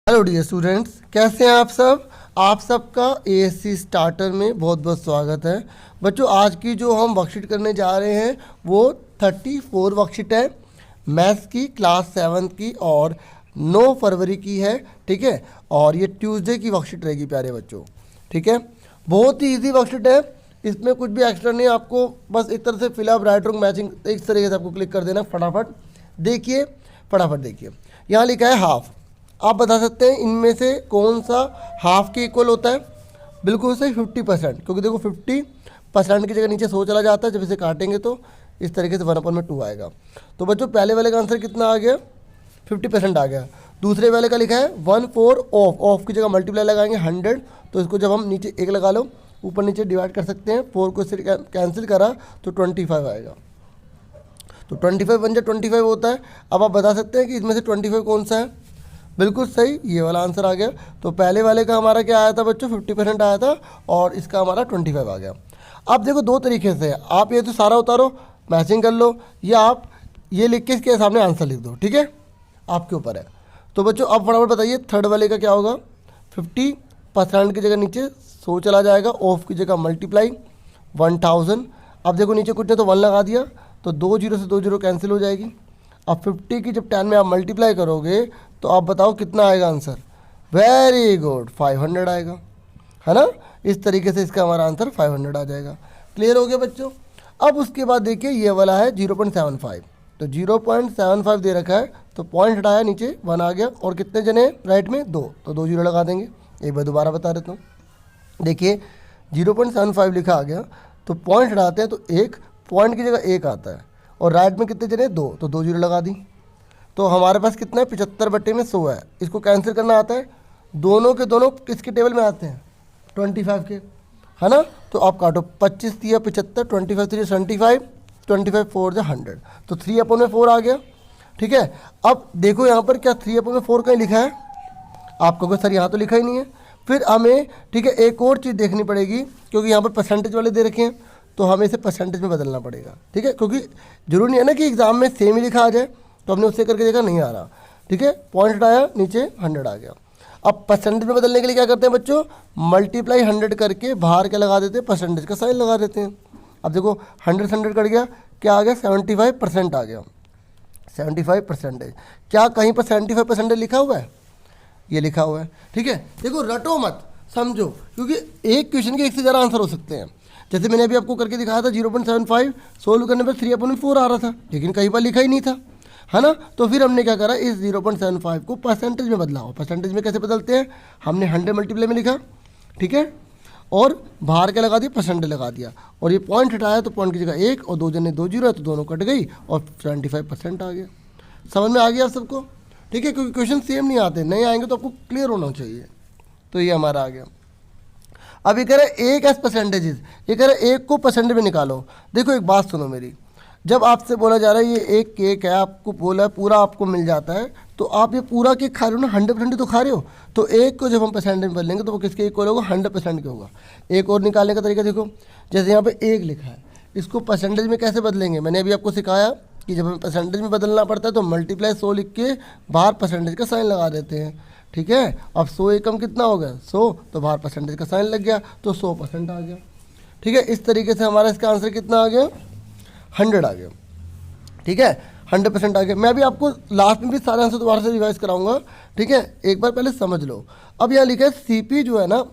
Hello dear students, कैसे हैं आप सब। आप सबका एएससी स्टार्टर में बहुत बहुत स्वागत है। बच्चों, आज की जो हम वर्कशीट करने जा रहे हैं वो 34 वर्कशीट है, मैथ्स की क्लास 7 की और 9 फरवरी की है। ठीक है, और ये ट्यूसडे की वर्कशीट रहेगी प्यारे बच्चों। ठीक है, बहुत ही ईजी वर्कशीट है, इसमें कुछ भी एक्स्ट्रा नहीं है। आपको बस एक तरह से फिलअप, राइट, रॉन्ग, मैचिंग एक तरीके से आपको क्लिक कर देना। फटाफट देखिए, फटाफट देखिए, यहाँ लिखा है हाफ। आप बता सकते हैं इनमें से कौन सा हाफ के इक्वल होता है। बिल्कुल सही, 50%, क्योंकि देखो 50% की जगह नीचे 100 चला जाता है। जब इसे काटेंगे तो इस तरीके से 1/2 आएगा। तो बच्चों, पहले वाले का आंसर कितना आ गया, 50% आ गया। दूसरे वाले का लिखा है 1/4 ऑफ की जगह मल्टीप्लाई लगाएंगे 100। तो इसको जब हम नीचे 1 लगा लो, ऊपर नीचे डिवाइड कर सकते हैं, 4 को इससे कैंसिल करा तो 25 आएगा। तो 25 बन जाए 25 होता है। अब आप बता सकते हैं कि इसमें से 25 कौन सा है। बिल्कुल सही, ये वाला आंसर आ गया। तो पहले वाले का हमारा क्या आया था बच्चों, 50% आया था, और इसका हमारा 25 आ गया। अब देखो दो तरीके से, आप ये तो सारा उतारो, मैचिंग कर लो, या आप ये लिख के इसके सामने आंसर लिख दो। ठीक है, आपके ऊपर है। तो बच्चों अब फटाफट बताइए, थर्ड वाले का क्या होगा। 50% की जगह नीचे 100 चला जाएगा, ऑफ की जगह मल्टीप्लाई 1000। अब देखो नीचे कुछ नहीं तो 1 लगा दिया, तो 2 जीरो से 2 जीरो कैंसिल हो जाएगी। अब 50 की जब 10 में आप मल्टीप्लाई करोगे तो आप बताओ कितना आएगा आंसर। वेरी गुड, 500 आएगा, है ना। इस तरीके से इसका हमारा आंसर 500 आ जाएगा। क्लियर हो गया बच्चों। अब उसके बाद देखिए ये वाला है 0.75। तो 0.75 दे रखा है, तो पॉइंट हटाया, नीचे 1 आ गया, और कितने जने राइट में 2, तो 2 जीरो लगा देंगे। एक बार दोबारा बता देता हूँ, देखिए 0.75 लिखा आ गया, तो पॉइंट हटाते हैं तो 1 पॉइंट की जगह 1 आता है, और राइट में कितने जने 2, तो 2 जीरो लगा दी। तो हमारे पास कितना है, 75/100 है। इसको कैंसिल करना आता है, दोनों के दोनों किसके टेबल में आते हैं, 25 के, है ना। तो आप काटो, 25 दिया 75, 25 3 75, 25 4 100, तो 3/4 आ गया। ठीक है, अब देखो यहाँ पर क्या 3/4 कहीं लिखा है, आप कहोगे सर यहाँ तो लिखा ही नहीं है। फिर हमें, ठीक है, एक और चीज़ देखनी पड़ेगी, क्योंकि यहाँ पर परसेंटेज वाले दे रखे हैं, तो हमें इसे परसेंटेज में बदलना पड़ेगा। ठीक है, क्योंकि जरूरी नहीं है ना कि एग्जाम में सेम ही लिखा आ जाए। तो हमने उससे करके देखा, नहीं आ रहा। ठीक है, पॉइंट हटाया, नीचे 100 आ गया। अब परसेंटेज में बदलने के लिए क्या करते हैं बच्चों, मल्टीप्लाई 100 करके बाहर क्या लगा देते हैं, परसेंटेज का साइन लगा देते हैं। अब देखो 100 से 100 कट गया, क्या आ गया, 75% आ गया। 75%, क्या कहीं पर 75% लिखा हुआ है, ये लिखा हुआ है। ठीक है, देखो रटो मत, समझो, क्योंकि एक क्वेश्चन के एक से ज़्यादा आंसर हो सकते हैं। जैसे मैंने अभी आपको करके दिखाया था, 0.75 सोल्व करने पर 3/4 आ रहा था, लेकिन कहीं पर लिखा ही नहीं था, है ना। तो फिर हमने क्या करा, इस 0.75 को परसेंटेज में बदला। परसेंटेज में कैसे बदलते हैं, हमने 100 मल्टीप्लाई में लिखा, ठीक है, और बाहर क्या लगा दिया, परसेंटेज लगा दिया, और ये पॉइंट हटाया तो पॉइंट की जगह 1 और 2 जने 2 जीरो है, तो दोनों कट गई और 75% आ गया। समझ में आ गया आप सबको। ठीक है, क्योंकि क्वेश्चन सेम नहीं आते, नहीं आएंगे तो आपको क्लियर होना चाहिए। तो ये हमारा आ गया। अब ये कह रहा है एक एस परसेंटेजेस, ये कह रहा है एक को परसेंटेज में निकालो। देखो एक बात सुनो मेरी, जब आपसे बोला जा रहा है ये एक केक है, आपको बोला है पूरा आपको मिल जाता है, तो आप ये पूरा केक खा रहे हो ना, 100% तो खा रहे हो। तो एक को जब हम परसेंटेज में बदलेंगे तो वो किसके इक्वल होगा, 100% के होगा। एक और निकालने का तरीका देखो, जैसे यहाँ पे 1 लिखा है, इसको परसेंटेज में कैसे बदलेंगे, मैंने अभी आपको सिखाया कि जब हमें परसेंटेज में बदलना पड़ता है तो मल्टीप्लाई 100 लिख के बाहर परसेंटेज का साइन लगा देते हैं। ठीक है, अब 100 एकम कितना हो गया, 100, तो बाहर परसेंटेज का साइन लग गया, तो 100% आ गया। ठीक है, इस तरीके से हमारा इसका आंसर कितना आ गया, 100 आ गया। ठीक है, 100% आ गया। मैं अभी आपको लास्ट में भी सारे आंसर दोबारा से रिवाइज कराऊंगा। ठीक है, एक बार पहले समझ लो। अब यहाँ लिखा है सीपी जो है ना,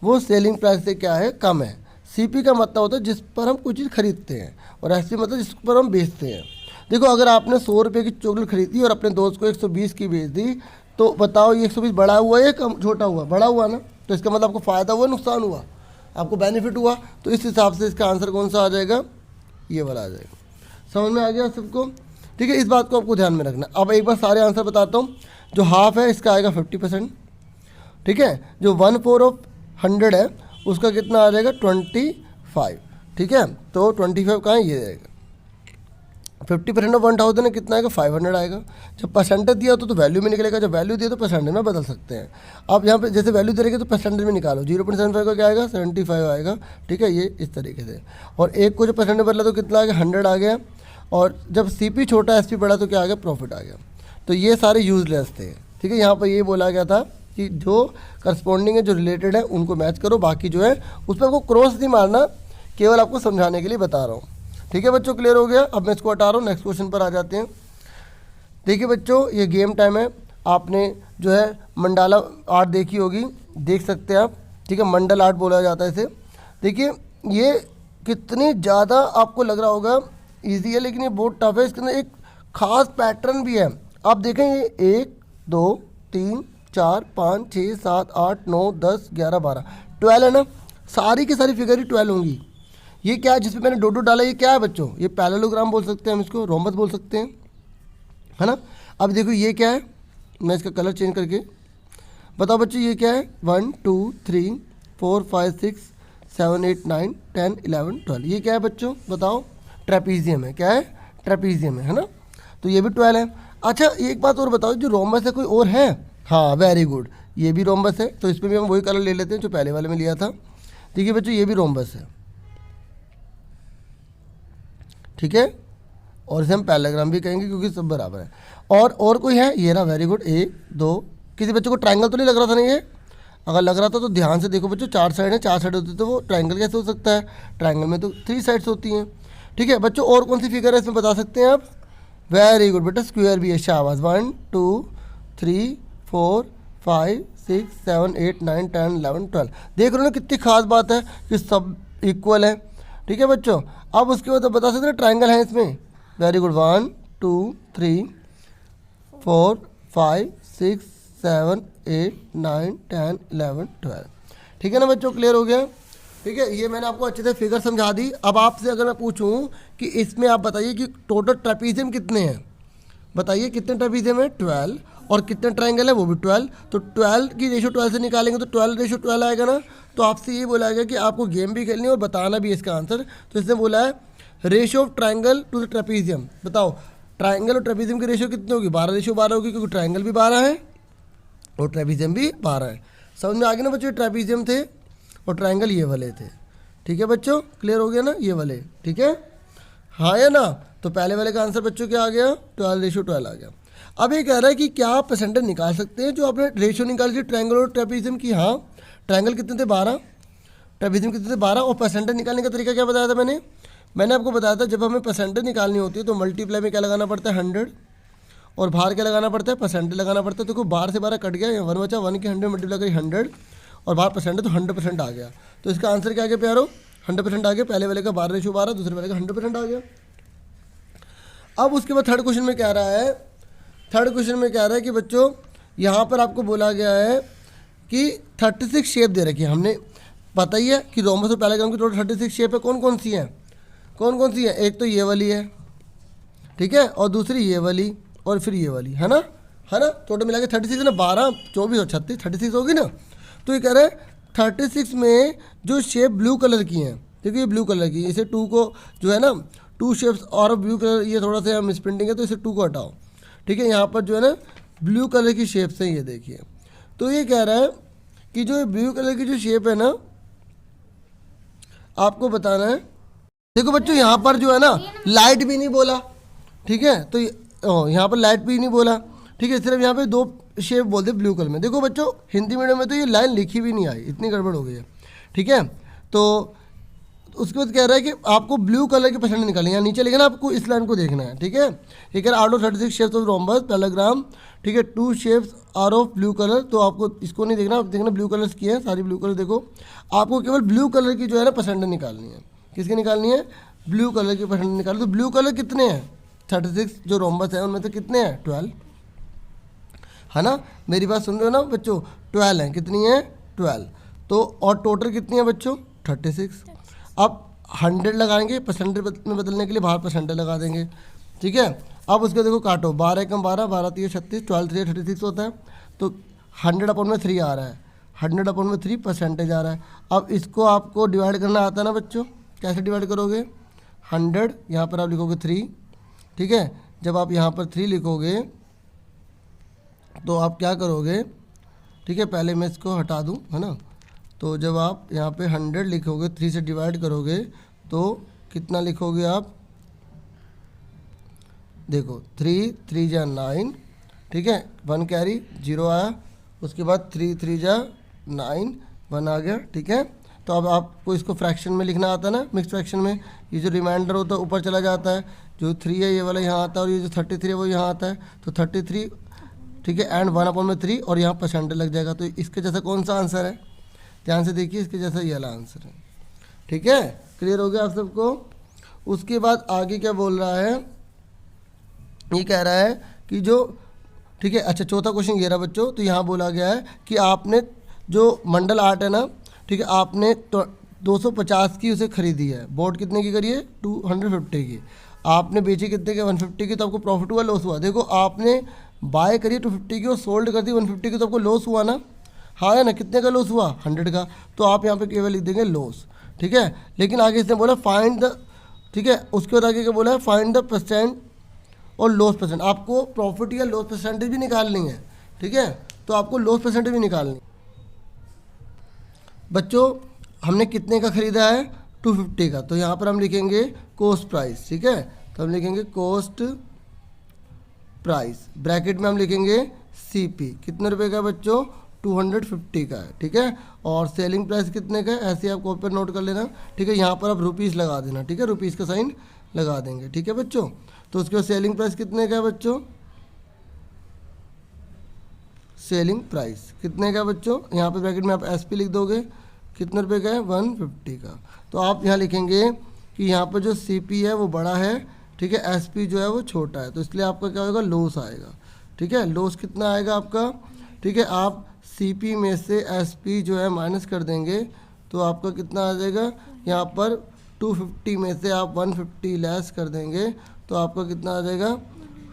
वो सेलिंग प्राइस से क्या है, कम है। सीपी का मतलब होता है जिस पर हम कोई चीज़ खरीदते हैं, और एसपी मतलब जिस पर हम बेचते हैं। देखो अगर आपने 100 रुपये की चॉकलेट खरीदी और अपने दोस्त को 120 की बेच दी, तो बताओ ये 120 बड़ा हुआ या कम, छोटा हुआ, बड़ा हुआ ना। तो इसका मतलब आपको फ़ायदा हुआ, नुकसान हुआ, आपको बेनिफिट हुआ। तो इस हिसाब से इसका आंसर कौन सा आ जाएगा, ये वाला आ जाएगा। समझ में आ गया सबको। ठीक है, इस बात को आपको ध्यान में रखना। अब एक बार सारे आंसर बताता हूँ। जो हाफ है इसका आएगा 50%। ठीक है, जो 1/4 ऑफ 100 है उसका कितना आ जाएगा, 25। ठीक है, तो 25 कहाँ है, ये आएगा। 50% ऑफ 1000 है, कितना आएगा, 500 आएगा। जब परसेंटेज दिया तो वैल्यू में निकलेगा, जब वैल्यू दिया तो परसेंटेज में बदल सकते हैं। आप यहाँ पे जैसे वैल्यू दे रहे तो परसेंटेज में निकालो, 0.75 का क्या आएगा, 75 आएगा। ठीक है, ये इस तरीके से। और एक को जब परसेंटेज बदला तो कितना आ गया, 100 आ गया। और जब सीपी छोटा एसपी बड़ा तो क्या आ गया, प्रॉफिट आ गया। तो ये सारे यूजलेस थे। ठीक है, यहाँ पर ये बोला गया था कि जो करस्पॉन्डिंग है, जो रिलेटेड है, उनको मैच करो, बाकी जो है उस पर आपको क्रॉस नहीं मारना, केवल आपको समझाने के लिए बता रहा हूँ। ठीक है बच्चों, क्लियर हो गया। अब मैं इसको हटा रहा हूँ, नेक्स्ट क्वेश्चन पर आ जाते हैं। देखिए बच्चों, ये गेम टाइम है। आपने जो है मंडाला आर्ट देखी होगी, देख सकते हैं आप। ठीक है, मंडल आर्ट बोला जाता है इसे। देखिए ये कितनी ज़्यादा आपको लग रहा होगा ईजी है, लेकिन ये बहुत टफ है। इसके अंदर एक खास पैटर्न भी है। आप देखें, ये 1 2 3 4 5 6 7 8 9 10 11 12 12 है ना, सारी की सारी फिगर ही 12 होंगी। ये क्या है जिसमें मैंने डॉट डाला, ये क्या है बच्चों? ये पैरेललोग्राम बोल सकते हैं हम इसको, रोम्बस बोल सकते हैं, है ना। अब देखो ये क्या है, मैं इसका कलर चेंज करके बताओ बच्चों, ये क्या है? 1 2 3 4 5 6 7 8 9 10 11 12, ये क्या है बच्चों बताओ? ट्रेपीजियम है। क्या है? ट्रेपीजियम है ना। तो ये भी 12 है। अच्छा एक बात और बताओ, जो रोम्बस है कोई और है? हाँ वेरी गुड, ये भी रोम्बस है। तो इसमें भी हम वही कलर ले लेते हैं जो पहले वाले में लिया था। देखिए बच्चों, ये भी रोम्बस है। ठीक है, और इसे हम पैरेललोग्राम भी कहेंगे क्योंकि सब बराबर है। और कोई है? ये रहा, वेरी गुड, 1 2। किसी बच्चों को ट्रायंगल तो नहीं लग रहा था ना? ये अगर लग रहा था तो ध्यान से देखो बच्चों, 4 साइड है, 4 साइड होती तो वो ट्रायंगल कैसे हो सकता है? ट्रायंगल में तो 3 साइड्स होती हैं। ठीक है बच्चों, और कौन सी फिगर है इसमें बता सकते हैं आप? वेरी गुड बेटा, स्क्वायर भी है, शाबाश। 1 2 3 4 5 6 7 8 9 10 11 12। देख रहे हो ना कितनी खास बात है कि सब इक्वल है। ठीक है बच्चों, अब उसके बाद बता सकते हैं ट्रायंगल है इसमें। Very good, 1 2 3 4 5 6 7 8 9 10 11 12। ठीक है ना बच्चों, क्लियर हो गया? ठीक है, ये मैंने आपको अच्छे से फिगर समझा दी। अब आपसे अगर मैं पूछूं कि इसमें आप बताइए कि टोटल ट्रेपीजियम कितने हैं, बताइए कितने ट्रेपीजियम है? 12। और कितने ट्रायंगल है? वो भी 12। तो 12 की रेशो 12 से निकालेंगे तो 12 रेशो 12 आएगा ना। तो आपसे ये बोला गया कि आपको गेम भी खेलनी है और बताना भी इसका आंसर। तो इसने बोला है ratio of triangle to the trapezium. बताओ ट्रायंगल और ट्रेपीजियम की रेशो कितनी होगी? 12 रेशो 12 होगी, क्योंकि ट्रायंगल भी 12 है और ट्रेपीजियम भी 12 है। समझ में आ गया ना बच्चों? ट्रेपीजियम थे और ट्रायंगल ये वाले थे। ठीक है बच्चों, क्लियर हो गया ना? ये वाले, ठीक है, हाँ या ना? तो पहले वाले का आंसर बच्चों क्या आ गया? 12 रेशो 12 आ गया। अब ये कह रहा है कि क्या आप परसेंटेज निकाल सकते हैं जो आपने रेशो निकाली थी ट्रायंगल और ट्रेपीजियम की? हाँ, ट्रायंगल कितने थे? 12, ट्रेपीजियम कितने थे? 12। और परसेंटेज निकालने का तरीका क्या बताया था मैंने आपको बताया था, जब हमें परसेंटेज निकालनी होती है तो मल्टीप्लाई में क्या लगाना पड़ता है? 100, और बाहर क्या लगाना पड़ता है? परसेंटेज लगाना पड़ता है। तो देखो 12 से 12 कट गया, यहाँ 1 बचा, 1 के 100 मल्टीप्लाई करी 100, और बाहर परसेंटेज तो 100% आ गया। तो इसका आंसर क्या आ गया प्यारो? 100% आ गया। पहले वाले का 12 रेशो 12, दूसरे वाले का 100% आ गया। अब उसके बाद थर्ड क्वेश्चन में कह रहा है, कि बच्चों यहाँ पर आपको बोला गया है कि 36 शेप दे रखी है। हमने पता ही है कि रोम्बस और पैरेललोग्राम की टोटल 36 शेप है। कौन कौन सी हैं? एक तो ये वाली है, ठीक है, और दूसरी ये वाली, और फिर ये वाली, है ना। टोटल मिला के 36 है ना, 12 24 और 36, 36 होगी ना। तो ये कह रहे हैं 36 में जो शेप ब्लू कलर की हैं, देखिए ये ब्लू कलर की, इसे 2 को जो है ना, 2 शेप्स और ब्लू कलर, ये थोड़ा सा मिस प्रिंटिंग है तो इसे 2 को हटाओ। ठीक है, यहाँ पर जो है ना ब्लू कलर की शेप्स हैं, ये देखिए। तो ये कह रहा है कि जो ब्लू कलर की जो शेप है ना, आपको बताना है। देखो बच्चों यहाँ पर जो है ना लाइट भी नहीं बोला, ठीक है, तो यहाँ पर लाइट भी नहीं बोला, ठीक है, सिर्फ यहाँ पे 2 शेप बोलते ब्लू कलर में। देखो बच्चों हिंदी मीडियम में तो ये लाइन लिखी भी नहीं आई, इतनी गड़बड़ हो गई है। ठीक है, तो उसके बाद कह रहा है कि आपको ब्लू कलर की परसेंटेज निकालनी है। यहाँ नीचे लिखा ना, आपको इस लाइन को देखना है। ठीक है, ये कह रहा है out of 36 shapes of rhombus parallelogram, ठीक है, 2 shapes are of blue colour. तो आपको इसको नहीं देखना, देखना ब्लू कलर्स की है, सारी ब्लू कलर। देखो आपको केवल ब्लू कलर की जो है ना परसेंटेज निकालनी है। किसकी निकालनी है? ब्लू कलर की परसेंटेज निकालनी। तो ब्लू कलर कितने हैं? 36 जो रोम्बस है उनमें से कितने हैं? 12, है ना। मेरी बात सुन रहे हो ना बच्चों? 12 हैं। कितनी है? 12। तो और टोटल कितनी है बच्चों? 36। अब 100 लगाएंगे परसेंटेज में बदलने के लिए, बाहर परसेंटेज लगा देंगे। ठीक है, अब उसको देखो काटो, 12 कम 12, 12 3 36, 12 3 36 होता है। तो 100/3 आ रहा है, 100/3 परसेंटेज आ रहा है। अब इसको आपको डिवाइड करना आता है ना बच्चों? कैसे डिवाइड करोगे? 100 यहाँ पर आप लिखोगे 3, ठीक है। जब आप यहाँ पर 3 लिखोगे तो आप क्या करोगे? ठीक है, पहले मैं इसको हटा दूँ, है ना। तो जब आप यहाँ पे 100 लिखोगे, 3 से डिवाइड करोगे तो कितना लिखोगे आप? देखो 3 3 जा 9, ठीक है, 1 कैरी 0 आया, उसके बाद 3 3 जा 9 1 आ गया। ठीक है, तो अब आपको इसको फ्रैक्शन में लिखना आता है ना, मिक्स फ्रैक्शन में ये जो रिमाइंडर होता है ऊपर चला जाता है, जो 3 है ये वाला यहाँ आता है, और ये जो 33 है वो यहाँ आता है, तो 33 ठीक है एंड 1/3 और यहाँ परसेंटेज लग जाएगा। तो इसके जैसा कौन सा आंसर है, ध्यान से देखिए, इसके जैसा ये वाला आंसर है। ठीक है, क्लियर हो गया आप सबको। उसके बाद आगे क्या बोल रहा है, ये कह रहा है कि जो ठीक है, अच्छा चौथा क्वेश्चन ये रहा बच्चों। तो यहाँ बोला गया है कि आपने जो मंडल आर्ट है ना, ठीक है, आपने तो 250 की उसे खरीदी है, बोर्ड कितने की करी है 250 की, आपने बेची कितने के 150 की, तो आपको प्रॉफिट हुआ लॉस हुआ। देखो आपने बाय करी 250 की और सोल्ड कर दी 150 की, तो आपको लॉस हुआ ना, हाँ है ना, कितने का लॉस हुआ 100 का, तो आप यहाँ पे केवल लिख देंगे लॉस। ठीक है, लेकिन आगे इसने बोला फाइंड द, ठीक है, उसके बाद आगे क्या बोला है, फाइंड द परसेंट और लॉस परसेंट, आपको प्रॉफिट या लॉस परसेंटेज भी निकालनी है। ठीक है, तो आपको लॉस परसेंटेज भी निकालनी। बच्चों हमने कितने का ख़रीदा है 250 का, तो यहाँ पर हम लिखेंगे कॉस्ट प्राइस। ठीक है, तो हम लिखेंगे कॉस्ट प्राइस, ब्रैकेट में हम लिखेंगे सीपी, कितने रुपए का बच्चों 250 का है। ठीक है, और सेलिंग प्राइस कितने का है, ऐसे आप कॉपी पर नोट कर लेना। ठीक है, यहाँ पर आप रुपीज़ लगा देना। ठीक है, रुपीज़ का साइन लगा देंगे। ठीक है बच्चों, तो उसके बाद सेलिंग प्राइस कितने का है बच्चों, सेलिंग प्राइस कितने का है बच्चों, यहाँ पे ब्रैकेट में आप एसपी लिख दोगे, कितने रुपए का है 150 का। तो आप यहाँ लिखेंगे कि यहाँ पर जो सीपी है वो बड़ा है, ठीक है, एसपी जो है वो छोटा है, तो इसलिए आपका क्या होगा लॉस आएगा। ठीक है, लॉस कितना आएगा आपका, ठीक है, आप सीपी में से एसपी जो है माइनस कर देंगे, तो आपका कितना आ जाएगा, यहाँ पर 250 में से आप 150 लेस कर देंगे, तो आपका कितना आ जाएगा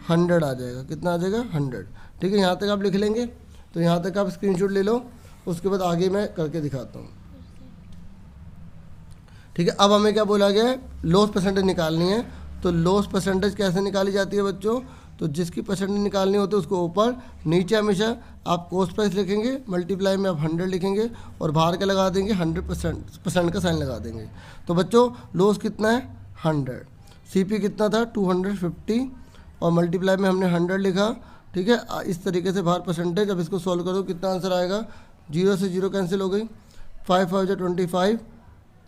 100 आ जाएगा, कितना आ जाएगा 100। ठीक है, यहाँ तक आप लिख लेंगे, तो यहाँ तक आप स्क्रीनशॉट ले लो, उसके बाद आगे मैं करके दिखाता हूँ। ठीक है, अब हमें क्या बोला गया है, लॉस परसेंटेज निकालनी है। तो लॉस परसेंटेज कैसे निकाली जाती है बच्चों, तो जिसकी परसेंटेज निकालनी होती है उसको ऊपर, नीचे हमेशा आप कॉस्ट प्राइस लिखेंगे, मल्टीप्लाई में आप 100 लिखेंगे और बाहर का लगा देंगे 100% का साइन लगा देंगे। तो बच्चों लॉस कितना है 100, सीपी कितना था 250 और मल्टीप्लाई में हमने 100 लिखा। ठीक है, इस तरीके से बाहर परसेंटेज, अब इसको सॉल्व करो कितना आंसर आएगा, 0 से 0 कैंसिल हो गई, 5 5 जा 25,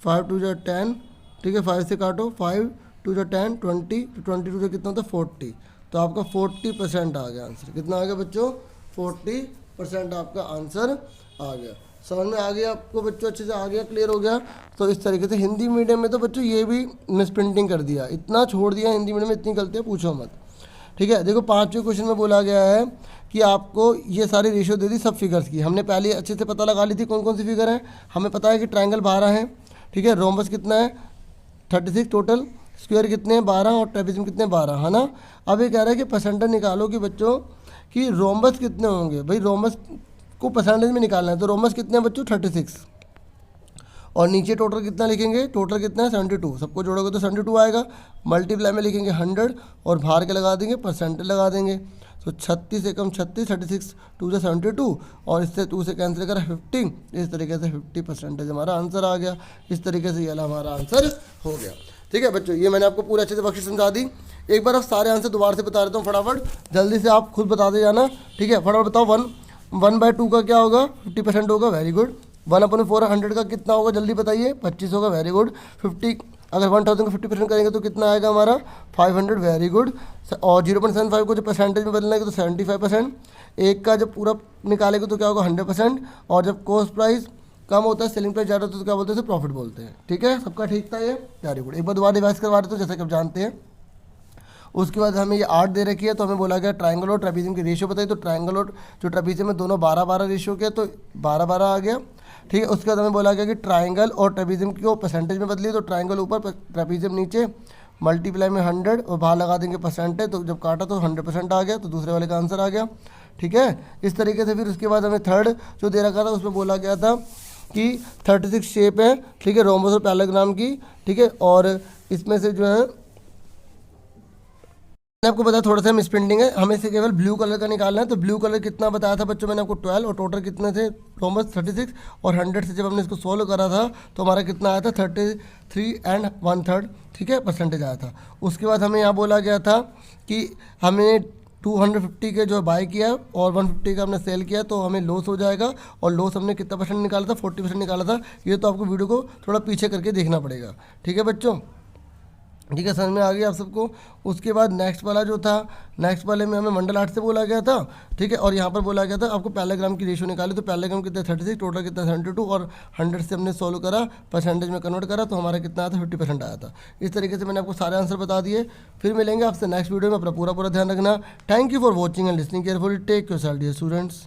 5 2 जा 10, ठीक है, 5 से काटो, 5 2 जा 10, 20, 22 से कितना होता है 40, तो आपका 40% आ गया आंसर। कितना आ गया बच्चों 40% आपका आंसर आ गया। समझ में आ गया आपको बच्चों, अच्छे से आ गया, क्लियर हो गया। तो इस तरीके से हिंदी मीडियम में तो बच्चों ये भी मिस प्रिंटिंग कर दिया, इतना छोड़ दिया हिंदी मीडियम में, इतनी गलतियाँ पूछो मत। ठीक है, देखो 5वें क्वेश्चन में बोला गया है कि आपको ये सारी रेशियो दे दी सब फिगर्स की, हमने पहले अच्छे से पता लगा ली थी कौन कौन सी फिगर है। हमें पता है कि ट्रायंगल 12 है, ठीक है, रोम्बस कितना है 36 टोटल, स्क्वायर कितने हैं 12 और ट्रेपेजियम कितने 12, है ना। अब ये कह रहा है कि परसेंटेज निकालो कि बच्चों कि रोम्बस कितने होंगे, भाई रोम्बस को परसेंटेज में निकालना है, तो रोम्बस कितने हैं बच्चों 36 और नीचे टोटल कितना लिखेंगे, टोटल कितना है 72, सबको जोड़ोगे तो 72 आएगा, मल्टीप्लाई में लिखेंगे 100 और बाहर के लगा देंगे परसेंटेज लगा देंगे। तो 36 से कम 36, 36 2 से 72 और इससे 2 से कैंसिल करा 50, इस तरीके से 50% हमारा आंसर आ गया। इस तरीके से ये हमारा आंसर हो गया। ठीक है बच्चों, ये मैंने आपको पूरा अच्छे से वर्कशीट समझा दी। एक बार आप सारे आंसर दोबारा से बता देता हूँ फटाफट, जल्दी से आप खुद बताते जाना। ठीक है, फटाफट बताओ, 1/2 का क्या होगा 50% होगा, वेरी गुड। 1/4 100 का कितना होगा जल्दी बताइए, 25 होगा, वेरी गुड। 50 अगर 1000 को 50% करेंगे तो कितना आएगा हमारा 500, वेरी गुड। और 0.75 को जब परसेंटेज में बदलेंगे तो 75%। एक का जब पूरा निकालेंगे तो क्या होगा 100%। और जब कॉस्ट प्राइस कम होता है सेलिंग प्राइस ज़्यादा होता है तो क्या बोलते हैं, प्रॉफिट बोलते हैं। ठीक है, सबका ठीक था ये, वेरी गुड। एक बार दोबारा रिवाइज करवा देते हो जैसा कि आप जानते हैं। उसके बाद हमें ये 8 दे रखी है, तो हमें बोला गया ट्रायंगल और ट्रेपेजियम की रेशियो बताइए। तो ट्रायंगल और जो ट्रेपेजियम है दोनों 12-12 रेशियो के, तो 12-12 आ गया। ठीक है, उसके बाद हमें बोला गया कि ट्रायंगल और ट्रेपेजियम को परसेंटेज में बदलिए, तो ट्रायंगल ऊपर ट्रेपेजियम नीचे, मल्टीप्लाई में 100 और बाहर लगा देंगे परसेंटेज, तो जब काटा तो 100% आ गया, तो दूसरे वाले का आंसर आ गया। ठीक है, इस तरीके से फिर उसके बाद हमें थर्ड जो दे रखा था उसमें बोला गया था कि 36 शेप है, ठीक है, रोम्बस और पैरालेलोग्राम की। ठीक है, और इसमें से जो है मैंने आपको बताया थोड़ा सा मिसप्रिंटिंग है, हमें से केवल ब्लू कलर का निकालना है। तो ब्लू कलर कितना बताया था बच्चों मैंने आपको 12 और टोटल कितने थे रोम्बस 36 और 100 से जब हमने इसको सोल्व करा था तो हमारा कितना आया था 33 एंड 1/3, ठीक है, परसेंटेज आया था। उसके बाद हमें यहाँ बोला गया था कि हमें 250 के जो बाय किया और 150 का हमने सेल किया तो हमें लॉस हो जाएगा। और लॉस हमने कितना परसेंट निकाला था, 40% निकाला था। ये तो आपको वीडियो को थोड़ा पीछे करके देखना पड़ेगा। ठीक है बच्चों, ठीक है, समझ में आ गया आप सबको। उसके बाद नेक्स्ट वाला जो था, नेक्स्ट वाले में हमें मंडल आर्ट से बोला गया था। ठीक है, और यहाँ पर बोला गया था आपको पैराग्राम की रेशियो निकाली, तो पैराग्राम कितना 36, टोटल कितना 72, और 100 से हमने सोल्व करा, परसेंटेज में कन्वर्ट करा तो हमारा कितना आया था, 50% आया था। इस तरीके से मैंने आपको सारे आंसर बता दिए। फिर मिलेंगे आपसे नेक्स्ट वीडियो में, अपना पूरा ध्यान रखना। Thank you for watching and listening carefully. Take yourself dear students.